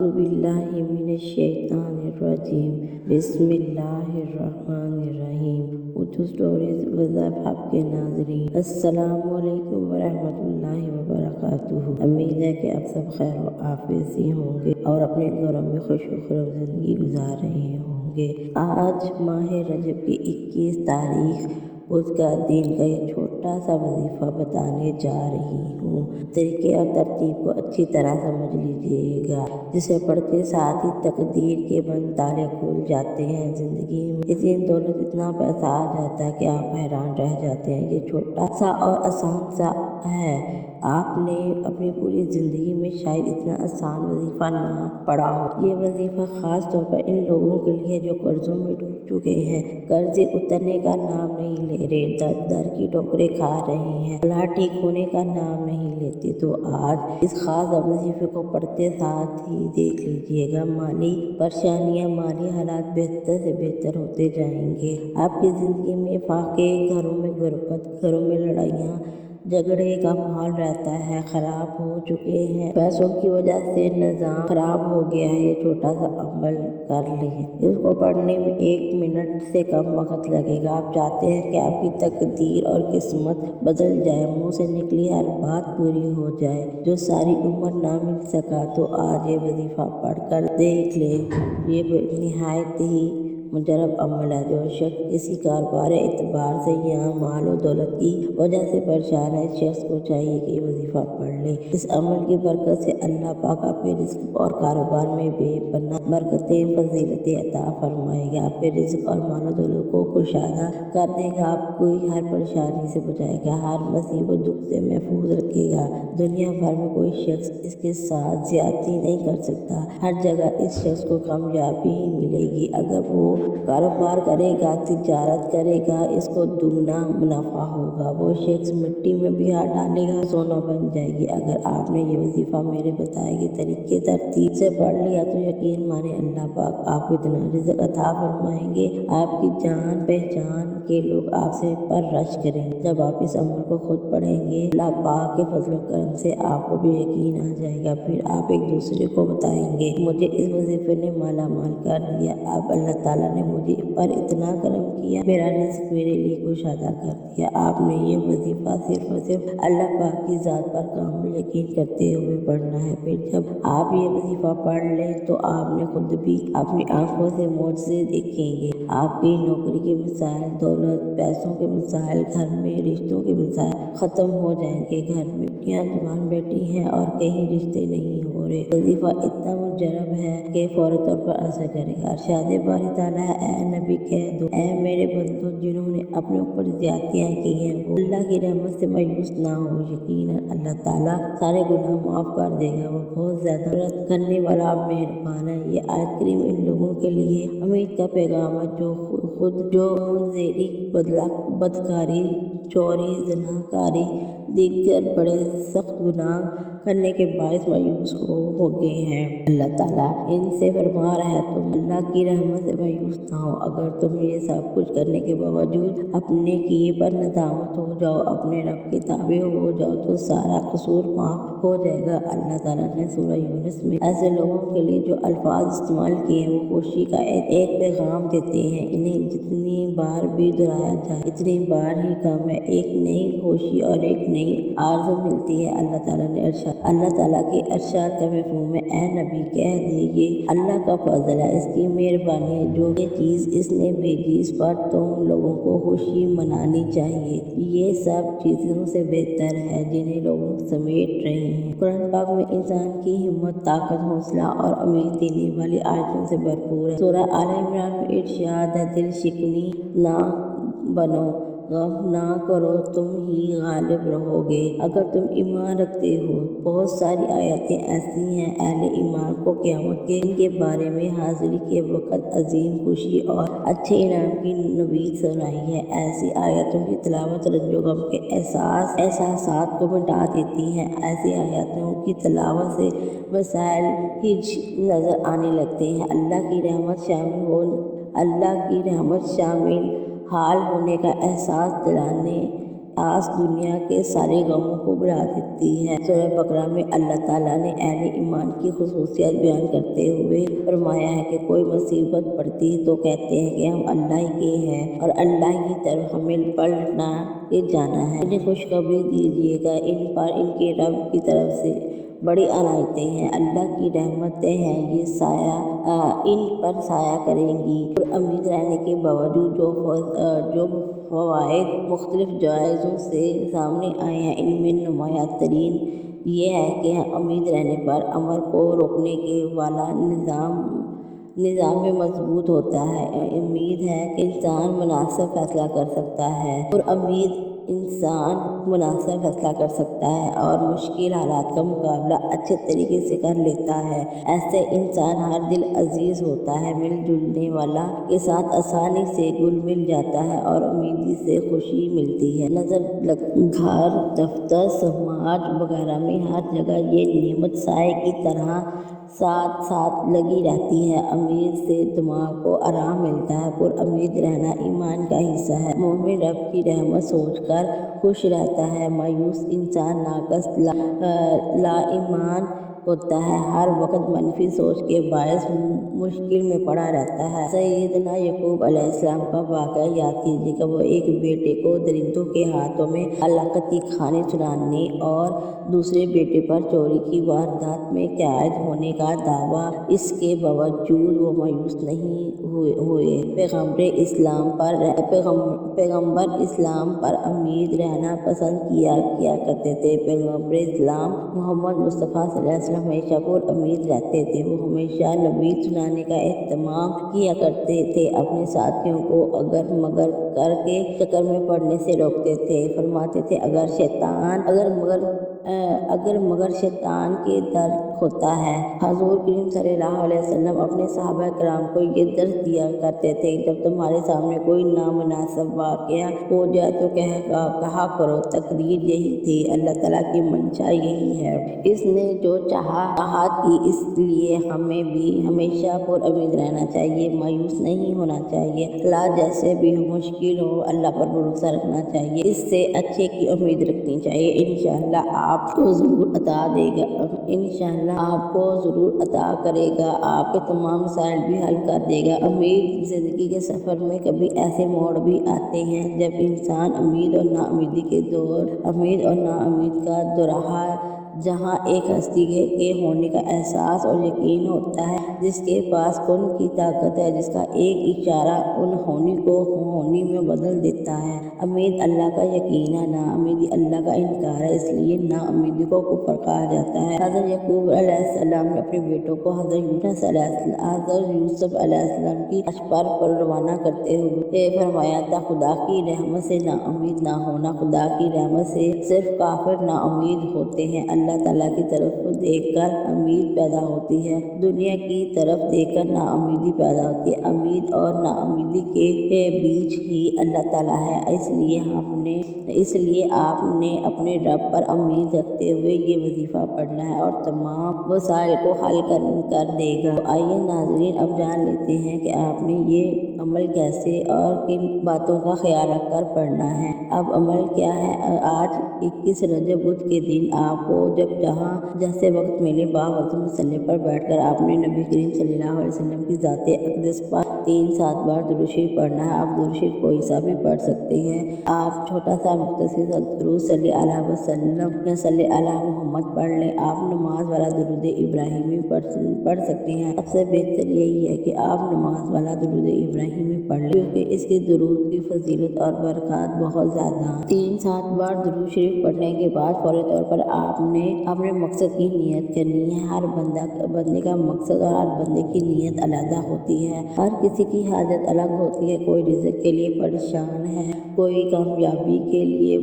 أعوذ بالله من الشيطان الرجيم بسم اللہ الرحمن الرحیم اردو اسٹوریز وظائف آپ کے ناظرین السلام علیکم ورحمۃ اللہ وبرکاتہ۔ امید ہے کہ آپ سب خیر و عافیت سے ہوں گے اور اپنے گھروں میں خوش و خرم زندگی گزار رہے ہوں گے۔ آج ماہ رجب کی 21 تاریخ بدھ کا دن کا یہ چھوٹا سا وظیفہ بتانے جا رہی ہوں۔ طریقے اور ترتیب کو اچھی طرح سمجھ لیجیے گا، جسے پڑھتے ساتھ ہی تقدیر کے بند تالے کھل جاتے ہیں۔ زندگی میں اتنی دولت، اتنا پیسہ آ جاتا ہے کہ آپ حیران رہ جاتے ہیں۔ یہ چھوٹا سا اور آسان سا ہے، آپ نے اپنی پوری زندگی میں شاید اتنا آسان وظیفہ نہ پڑھا ہو۔ یہ وظیفہ خاص طور پر ان لوگوں کے لیے جو قرضوں میں ڈوب چکے ہیں، قرضے اترنے کا نام نہیں لے رہے، در کی ٹھوکریں کھا رہے ہیں، حالات ٹھیک ہونے کا نام نہیں لیتے، تو آج اس خاص وظیفے کو پڑھتے ساتھ ہی دیکھ لیجیے گا، مالی پریشانیاں، مالی حالات بہتر سے بہتر ہوتے جائیں گے۔ آپ کی زندگی میں فاقے، گھروں میں غربت، گھروں میں لڑائیاں جھگڑے کا ماحول رہتا ہے، خراب ہو چکے ہیں، پیسوں کی وجہ سے نظام خراب ہو گیا ہے۔ یہ چھوٹا سا عمل کر لیں، اس کو پڑھنے میں 1 منٹ سے کم وقت لگے گا۔ آپ چاہتے ہیں کہ آپ کی تقدیر اور قسمت بدل جائے، منہ سے نکلی ہر بات پوری ہو جائے، جو ساری عمر نہ مل سکا، تو آج یہ وظیفہ پڑھ کر دیکھ لیں۔ یہ نہایت ہی مجرب عمل ہے۔ جو شخص کسی کاروبار اعتبار سے یا مال و دولت کی وجہ سے پریشان ہے، اس شخص کو چاہیے کہ یہ وظیفہ پڑھ لے۔ اس عمل کی برکت سے اللہ پاک آپ کے رزق اور کاروبار میں بے پناہ برکتیں، فضیلتیں عطا فرمائے گا، آپ کے رزق اور مال و دولت کو کشادہ کر دے گا، آپ کو ہر پریشانی سے بچائے گا، ہر مصیبت دکھ سے محفوظ رکھے گا۔ دنیا بھر میں کوئی شخص اس کے ساتھ زیادتی نہیں کر سکتا، ہر جگہ اس شخص کو کامیابی ہی ملے گی۔ اگر وہ کاروبار کرے گا، تجارت کرے گا، اس کو دگنا منافع ہوگا۔ وہ شخص مٹی میں بھی ہاتھ ڈالے گا، سونا بن جائے گی۔ اگر آپ نے یہ وظیفہ میرے بتائے گئے طریقے ترتیب سے پڑھ لیا تو یقین مانے اللہ پاک آپ کو اتنا رزق عطا فرمائیں گے، آپ کی جان پہچان کے لوگ آپ سے پر رش کریں گے۔ جب آپ اس عمل کو خود پڑھیں گے، اللہ پاک کے فضل و کرم سے آپ کو بھی یقین آ جائے گا، پھر آپ ایک دوسرے کو بتائیں گے مجھے اس وظیفے نے مالا مال کر دیا، اب اللہ تعالیٰ نے مجھے پر اتنا کرم کیا، میرا رزق میرے لیے کشادہ کر دیا۔ آپ نے یہ وظیفہ صرف اور صرف اللہ پاک کی ذات پر کامل یقین کرتے ہوئے پڑھنا ہے۔ پھر جب آپ یہ وظیفہ پڑھ لیں تو آپ نے خود بھی اپنی آنکھوں سے معجزے دیکھیں گے۔ آپ کی نوکری کے مسائل، دولت پیسوں کے مسائل، گھر میں رشتوں کے مسائل ختم ہو جائیں گے، گھر میں بیٹیاں جوان بیٹھی ہیں اور کہیں رشتے نہیں ہو رہے۔ وظیفہ اتنا مجرب ہے کہ فوری طور پر اثر کرے گا۔ ارشاد باری تعالیٰ ہے، اے نبی کہہ دو، اے میرے بندو جنہوں نے اپنے اوپر زیادتیاں کی ہیں، وہ اللہ کی رحمت سے مایوس نہ ہو، یقیناً اللہ تعالیٰ سارے گناہ معاف کر دے گا، وہ بہت زیادہ رحمت کرنے والا مہربان ہے۔ یہ آیت کریم ان لوگوں کے لیے امید کا پیغام ہے جو منظری، بدکاری، چوری، زناکاری، دیگر بڑے سخت گناہ کرنے کے باعث مایوس ہو گئے ہیں۔ اللہ تعالیٰ ان سے فرما رہا ہے تم اللہ کی رحمت سے مایوس نہ ہو۔ اگر تم یہ سب کچھ کرنے کے باوجود اپنے کیے پر ندامت ہو جاؤ، اپنے رب کے تابع ہو جاؤ، تو سارا قصور معاف ہو جائے گا۔ اللہ تعالیٰ نے سورہ یونس میں ایسے لوگوں کے لیے جو الفاظ استعمال کیے ہیں، وہ خوشی کا ایک پیغام دیتے ہیں۔ انہیں جتنی بار بھی دہرایا جائے اتنی بار ہی کم ہے، ایک نئی خوشی اور ایک نئی آرزو ملتی ہے۔ اللہ تعالیٰ کے ارشاد کا مفہوم ہے، اے نبی کہہ دے، یہ اللہ کا فضل ہے، اس کی مہربانی ہے، جو یہ چیز اس نے بھیجی اس پر تم لوگوں کو خوشی منانی چاہیے، یہ سب چیزوں سے بہتر ہے جنہیں لوگ سمیٹ رہے ہیں۔ قرآن پاک میں انسان کی ہمت، طاقت، حوصلہ اور امید دینے والی آیتوں سے بھرپور ہے۔ سورہ آل عمران میں ارشاد ہے، دل شکنی نہ بنو، غم نہ کرو، تم ہی غالب رہو گے اگر تم ایمان رکھتے ہو۔ بہت ساری آیتیں ایسی ہیں اہل ایمان کو قیامت کے دن کے بارے میں حاضری کے وقت عظیم خوشی اور اچھے انعام کی نوید سنائی ہے۔ ایسی آیتوں کی تلاوت رنج و غم کے احساسات کو مٹا دیتی ہے۔ ایسی آیتوں کی تلاوت سے مسائل ہج نظر آنے لگتے ہیں۔ اللہ کی رحمت شامل حال ہونے کا احساس دلانے आस दुनिया के सारे गमों को भुला देती है। सूरह बकरा में अल्लाह ताला ने अहले ईमान की खुसूसियत बयान करते हुए फरमाया है कि कोई मुसीबत पड़ती है तो कहते हैं कि हम अल्लाह के हैं और अल्लाह की तरफ हमें पलटना के जाना है। इन्हें खुशखबरी दीजिएगा, इन पर इनके रब की तरफ से बड़ी अनायतें हैं, अल्लाह की रहमतें हैं, ये इन पर साया करेंगी। और उम्मीद रहने के बावजूद जो फवाइद मुख्तलिफ जायज़ों से सामने आए हैं, इनमें नुमाया तरीन ये है कि उम्मीद रहने पर अमर को रोकने के वाला निज़ाम में मजबूत होता है। उम्मीद है कि इंसान मुनासिब फैसला कर सकता है और उम्मीद इंसान मुनासिब फैसला कर सकता है और मुश्किल हालात का मुकाबला अच्छे तरीके से कर लेता है। ऐसे इंसान हर दिल अजीज होता है, मिलजुलने वाला के साथ आसानी से घुल मिल जाता है और उम्मीद से खुशी मिलती है। घर, दफ्तर, समाज वगैरह में हर जगह ये नेमत साए की तरह साथ साथ लगी रहती है। उम्मीद से दिमाग को आराम मिलता है। पर उम्मीद रहना ईमान का हिस्सा है। मोमिन रब की रहमत सोचकर खुश रहता है। मायूस इंसान नाकस लाईमान होता है, हर वक्त मनफी सोच के बायस मुश्किल में पड़ा रहता है। सैयदना यकूब अलैहिस्सलाम का वाक़या याद कीजिए कि वो एक बेटे को दरिंदों के हाथों में हलाकती खाने सुनाने और दूसरे बेटे पर चोरी की वारदात में कैद होने का दावा, इसके बावजूद वो मायूस नहीं हुए। पैगम्बर इस्लाम पर उम्मीद रहना पसंद किया करते थे। पैगम्बर इस्लाम मोहम्मद मुस्तफ़ा सल्लल्लाहु अलैहि वसल्लम हमेशा पर उम्मीद रहते थे। वो हमेशा नबी सुनाने का एहतमाम किया करते थे, अपने साथियों को अगर मगर करके चक्कर में पड़ने से रोकते थे। फरमाते थे अगर मगर शैतान के दर होता है। हज़ूर करीम सल्लल्लाहु अलैहि वसल्लम अपने सहाबा कराम को ये दर्ज दिया करते थे, जब तुम्हारे सामने कोई नामुनासिब वाक़या हो जाए तो कहा करो तकदीर यही थी, अल्लाह ताला की मंशा यही है, इसने जो चाहा थी। इसलिए हमें भी हमेशा पर उम्मीद रहना चाहिए, मायूस नहीं होना चाहिए। अल्लाह जैसे भी हो, मुश्किल हो, अल्लाह पर भरोसा रखना चाहिए, इससे अच्छे की उम्मीद रखनी चाहिए। इंशाअल्लाह आपको ज़रूर अता देगा, इंशाअल्लाह आपको ज़रूर अता करेगा, आपके तमाम मसाइल भी हल कर देगा। उम्मीद ज़िंदगी के सफ़र में कभी ऐसे मोड़ भी आते हैं जब इंसान उम्मीद और नाउमीदी का दोराहा, जहाँ एक हस्ती के होने का एहसास और यकीन होता है, जिसके पास कौन की ताकत है, जिसका एक इशारा उन होनी को होनी में बदल देता है। उम्मीद अल्लाह का यकीन है, नाउमीदी अल्लाह का इनकार है, इसलिए नाउमीदी को कुफ्र कहा जाता है। हज़रत यकूब अलैहिस्सलाम ने अपने बेटों को हज़रत यूसुफ अलैहिस्सलाम की अशपर पर रवाना करते हुए फरमाया था, खुदा की रहमत से नाउमीद ना होना। खुदा की रहमत से सिर्फ काफिर नाउमीद होते हैं। अल्लाह ताला की तरफ देखकर उम्मीद पैदा होती है, दुनिया की तरफ देखकर नाउमीदी पैदा होती है। उम्मीद और नाउमीदी के बीच ही अल्लाह ताला है, इसलिए आपने अपने रब पर उम्मीद रखते हुए ये वजीफा पढ़ना है और तमाम मसाइल को हल कर देगा। तो आइए नाज़रीन, अब जान लेते हैं कि आपने ये अमल कैसे और किन बातों का ख्याल रखकर पढ़ना है। अब अमल क्या है? आज 21 रजब बुध के दिन आपको जहाँ जैसे वक्त मिले बावजूद मसल्ले पर बैठकर आपने नबी करीम सल्लल्लाहु अलैहि वसल्लम की ज़ाते अक़दस पर 3-7 बार दुरूद शरीफ पढ़ना है। आप दुरूद शरीफ कोई सा भी पढ़ सकते हैं। आप छोटा सा मुख्तसर दुरूद सल्लल्लाहु अलैहि वसल्लम या सल्लल्लाहु अलैहि मोहम्मद पढ़ लें। आप नमाज वाला दुरूद इब्राहिमी पढ़ सकते हैं। सबसे बेहतर यही है कि आप नमाज वाला दुरूद इब्राहिमी पढ़ लें, क्योंकि इसके दुरूद की फजीलत और बरकत बहुत ज़्यादा। 3-7 बार दुरूद शरीफ पढ़ने के बाद फौरी तौर पर आपने अपने मकसद की नियत करनी है। हर बंदे का मकसद और हर बंदे की नियत अलग होती है। हर किसी की हाजत अलग होती है। कोई रिज़्क़ के लिए परेशान है, कोई कामयाबी के लिए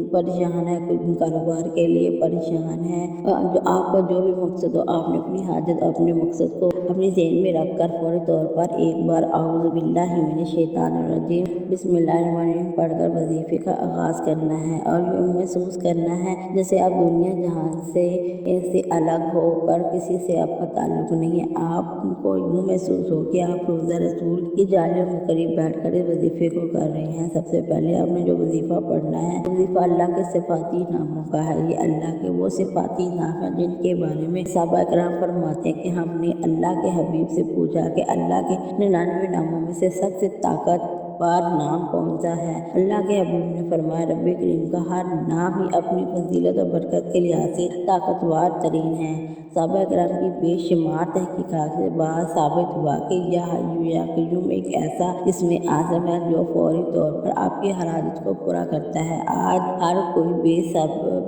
परेशान है, कोई कारोबार के लिए परेशान है, जो आपका जो भी मकसद हो, आपने अपनी हाजत अपने मकसद को अपनी ज़हन में रखकर फौरी तौर पर एक बार औज़ु बिल्लाहि मिनश शैतानिर रजीम बिस्मिल्लाहिर्रहमानिर्रहीम पढ़कर वजीफे का आगाज़ करना है और यूँ महसूस करना है जैसे आप दुनिया जहान से अलग होकर किसी से आपका ताल्लुक़ नहीं है। आपको यूँ महसूस हो कि आप रोज़ा रसूल की जालियों के करीब बैठकर इस वजीफे को कर रहे हैं। सबसे पहले आपने जो वजीफ़ा पढ़ना है, वजीफ़ा अल्लाह के सिफ़ाती नामों का है। ये अल्लाह के वो सिफ़ाती नाम हैं जिनके बारे में सहाबा किराम फरमाते हैं कि हमने अल्लाह के हबीब से पूछा कि अल्लाह के 99 नामों में से सबसे ताकतवर नाम कौन सा है। अल्लाह के हबीब ने फरमाया रब्बे करीम का हर नाम ही अपनी फजीलत और बरकत के लिहाज से ताकतवर तरीन है। सहाबा किराम की बेशुमार तहकीकात के बाद साबित हुआ कि या हय्यू या क़य्यूम एक ऐसा इसमें आज़म है जो फौरी तौर पर आपकी हर हाजत को पूरा करता है। आज हर कोई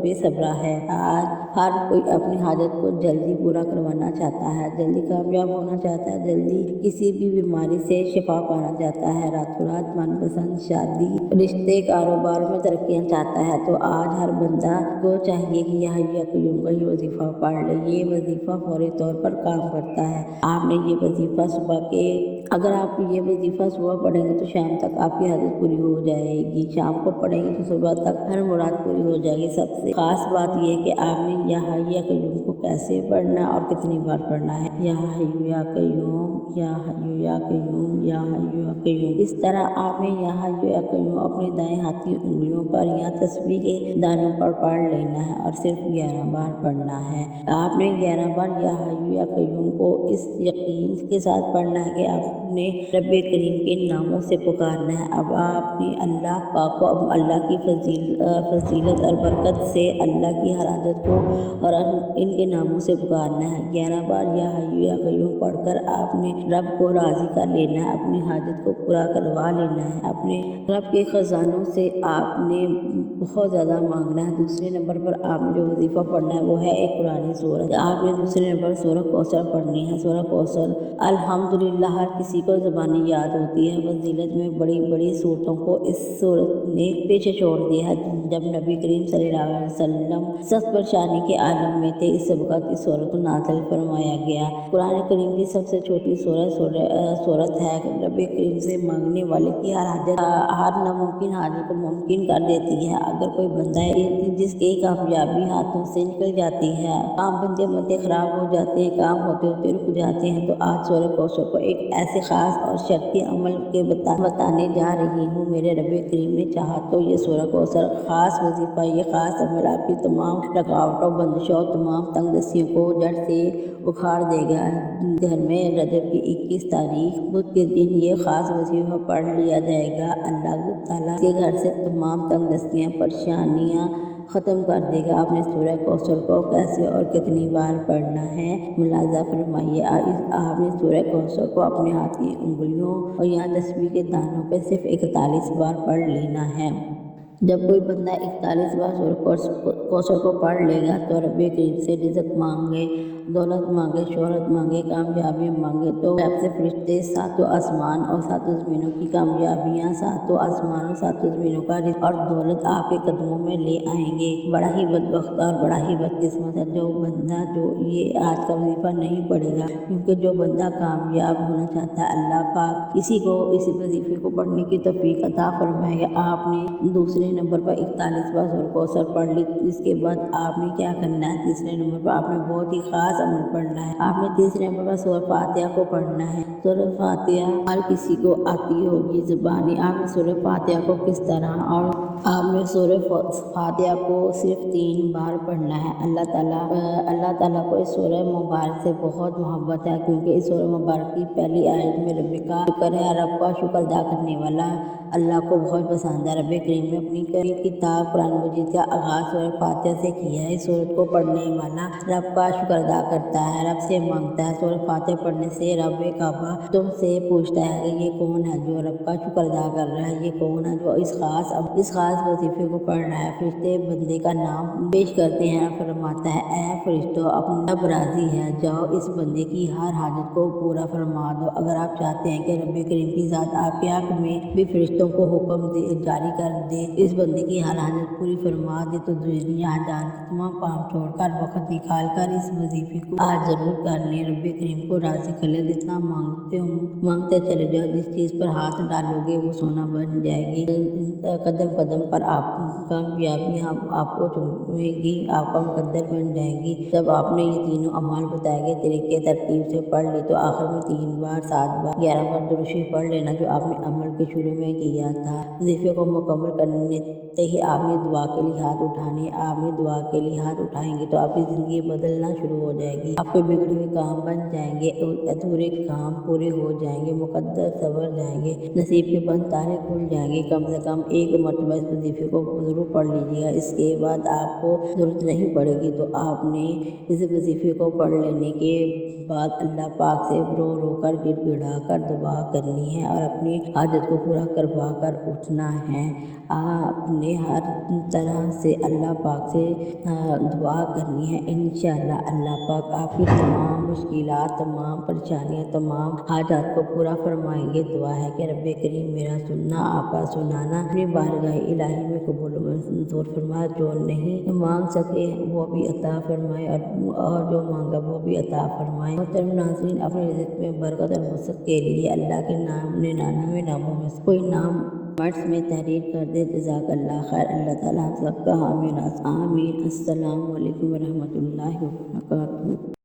बेसब्रा है। आज हर कोई अपनी हाजत को जल्दी पूरा करवाना चाहता है, जल्दी कामयाब होना चाहता है, जल्दी किसी भी बीमारी से शिफा पाना चाहता है, रातों रात मनपसंद शादी, रिश्ते, कारोबार में तरक्कियाँ चाहता है। तो आज हर बंदा को चाहिए कि या हय्यू या क़य्यूम का ये वजीफ़ा पढ़ ले। ये वजीफ़ा फौरी तौर पर काम करता है। आपने ये वजीफ़ा अगर आप ये वजीफ़ा सुबह पढ़ेंगे तो शाम तक आपकी हाजत पूरी हो जाएगी, शाम को पढ़ेंगे तो सुबह तक हर मुराद पूरी हो जाएगी। सबसे खास बात यह है कि आपने या हय्यू या क़य्यूम को कैसे पढ़ना और कितनी बार पढ़ना है। या हय्यू या क़य्यूम, या हय्यू या क़य्यूम, या हय्यू या क़य्यूम। इस तरह आपने या हय्यू या क़य्यूम अपनी दाएं हाथ की उंगलियों पर या तस्बीह के दानों पर पढ़ लेना है और सिर्फ 11 बार पढ़ना है। आपने 11 बार या हय्यू या क़य्यूम को इस यकीन के साथ पढ़ना है कि आपने रब्बे करीम के नामों से पुकारना है। अब आपने अल्लाह पाक को अल्लाह की फजीलत और बरकत से अल्लाह की हर हाजत को और इनके नामों से पुकारना है। 11 बार या हय्यू या क़य्यूम पढ़कर आपने रब को राज़ी कर लेना है, अपनी हाजत को पूरा करवा लेना है। अपने रब के ख़जानों से आपने बहुत ज़्यादा मांगना है। दूसरे नंबर पर आपने जो वजीफ़ा पढ़ना है वो है एक कुरानी सूरत। आपने दूसरे नंबर सूरह कौसर पढ़नी है। सूरह कौसर अल्हम्दुलिल्लाह हर किसी को ज़बानी याद होती है। फजीलत में बड़ी बड़ी सूरतों को इस सूरत ने पीछे छोड़ दिया है। जब नबी करीम सल्लल्लाहु अलैहि वसल्लम सख्त परेशानी के आलम में थे, इस वक़्त इस सूरत को नाज़िल फरमाया गया। कुरान करीम की सबसे छोटी सूरत है। नबी करीम से मांगने वाले की हर नामुमकिन हाजत को मुमकिन कर देती है। अगर कोई बंदा है जिसकी कामयाबी हाथों से निकल जाती है, काम बनते खराब हो जाते हैं, काम होते होते रुक जाते हैं, तो आज सूरह कौसर को एक ऐसे ख़ास और शर्ती अमल के बताने जा रही हूँ। मेरे रब्बे करीम ने चाहा तो ये सूरह कौसर ख़ास वजीफ़ा, ये ख़ास अमल आपकी तमाम रुकावटों, बंदिशों, तमाम तंगदस्तियों को जड़ से उखाड़ देगा। घर में रजब की 21 तारीख बुध के दिन ये ख़ास वजीफ़ा पढ़ लिया जाएगा। अल्लाह ताला के घर से तमाम तंगदस्तियाँ, परेशानियाँ ख़त्म कर देगा। आपने सूरह कौसर को कैसे और कितनी बार पढ़ना है मुलाज़ा फरमाइए। आपने सूरह कौसर को अपने हाथ की उंगलियों और यहाँ तस्बीह के दानों पे सिर्फ 41 बार पढ़ लेना है। जब कोई बंदा 41 बार सूरह कौसर को पढ़ लेगा तो रब्बे करीम से रिज़्क़ मांगे, दौलत मांगे, शोहरत मांगे, कामयाबी मांगे तो आपसे फरिश्ते सातों आसमान और सातों ज़मीनों की कामयाबियाँ, सातों आसमान और सातों ज़मीनों का रिज़्क़ और दौलत आपके कदमों में ले आएंगे। बड़ा ही बदबख्त और बड़ा ही बदकिस्मत है जो बंदा जो ये आज का वजीफ़ा नहीं पढ़ेगा, क्योंकि जो बंदा कामयाब होना चाहता है अल्लाह पाक इसी वजीफ़े को पढ़ने की तौफीक अता फरमाएगा। आपने दूसरे नंबर पर 41 बार सूरह कौसर पढ़ ली। इसके बाद आपने क्या करना है, तीसरे नंबर पर आपने बहुत ही ख़ास अमल पढ़ना है। आपने तीसरे नंबर पर सूरह फातिहा को पढ़ना है। सूरह फातिहा हर किसी को आती होगी ज़बानी। आपने सूरह फातिहा को किस तरह और आपने सूरह फातिहा को सिर्फ 3 बार पढ़ना है। अल्लाह ताला को इस सूरह मुबारक से बहुत मोहब्बत है, क्योंकि इस सूरह मुबारक की पहली आयत में रब का शुक्र है। रब का शुक्र अदा करने वाला अल्लाह को बहुत पसंद है। रब करीम ने अपनी किताब कुरान मजीद का आगाज़ सूरह फातिहा से किया है। इस सूरत को पढ़ने वाला रब का शुक्र अदा کرتا ہے، رب سے مانگتا ہے۔ سورہ فاتحہ پڑھنے سے رب کعبہ تم سے پوچھتا ہے کہ یہ کون ہے جو رب کا شکر ادا کر رہا ہے، یہ کون ہے جو اس خاص وظیفے کو پڑھ رہا ہے۔ فرشتے بندے کا نام پیش کرتے ہیں، فرماتا ہے اے فرشتوں، اپنا رب راضی ہے، جاؤ اس بندے کی ہر حاجت کو پورا فرما دو۔ اگر آپ چاہتے ہیں کہ رب کریم کی ذات آپ کے حق میں بھی فرشتوں کو حکم جاری کر دے، اس بندے کی ہر حاجت پوری فرما دے، تو دنیا جان کے تمام کام چھوڑ کر وقت نکال کر اس وظیفے کو آج ضرور کر لیں۔ رب کریم کو راضی کر لیں، جتنا مانگتے چلے جاؤ، جس چیز پر ہاتھ ڈالو گے وہ سونا بن جائے گی۔ قدم قدم پر آپ کامیابیاں آپ کو چومے گی، آپ کا مقدر بن جائیں گی۔ جب آپ نے یہ تینوں اعمال بتائے گئے طریقے ترتیب سے پڑھ لی تو آخر میں 3 بار 7 بار 11 بار درود شریف پڑھ لینا جو آپ نے عمل کے شروع میں کیا تھا۔ وظیفے کو مکمل کرنے ہی آپ نے دعا کے لیے ہاتھ اٹھانے، آپ نے دعا کے لیے ہاتھ اٹھائیں گے تو آپ کی زندگی بدلنا شروع ہو جائے گی، آپ کے بگڑے ہوئے کام بن جائیں گے، ادھورے کام پورے ہو جائیں گے، مقدر سنور جائیں گے، نصیب کے بند تارے کھل جائیں گے۔ کم سے کم 1 مرتبہ اس وظیفے کو ضرور پڑھ لیجیے گا، اس کے بعد آپ کو ضرورت نہیں پڑے گی تو آپ نے اس وظیفے کو پڑھ لینے کے بعد اللہ پاک سے رو کر گڑ گڑا کر دعا کرنی ہے اور اپنی حاجت کو پورا کروا کر اٹھنا ہے۔ آپ نے ہر طرح سے اللہ پاک سے دعا کرنی ہے، انشاءاللہ اللہ پاک آپ کی تمام مشکلات، تمام پریشانیاں، تمام حاجات کو پورا فرمائیں گے۔ دعا ہے کہ رب کریم میرا سننا آپ کا سنانا اپنی بارگاہ الہی میں قبول و منظور فرمائے، جو نہیں مانگ سکے وہ بھی عطا فرمائے اور جو مانگا وہ بھی عطا فرمائے۔ محترم ناظرین، اپنے رزق میں برکت اور وسعت کے لیے اللہ کے 99 ناموں میں سے کوئی نام کمنٹس میں تحریر کر دے۔ جزاک اللہ خیر۔ اللہ تعالیٰ ہم سب کا آمین آمین۔ السلام علیکم ورحمۃ اللہ وبرکاتہ۔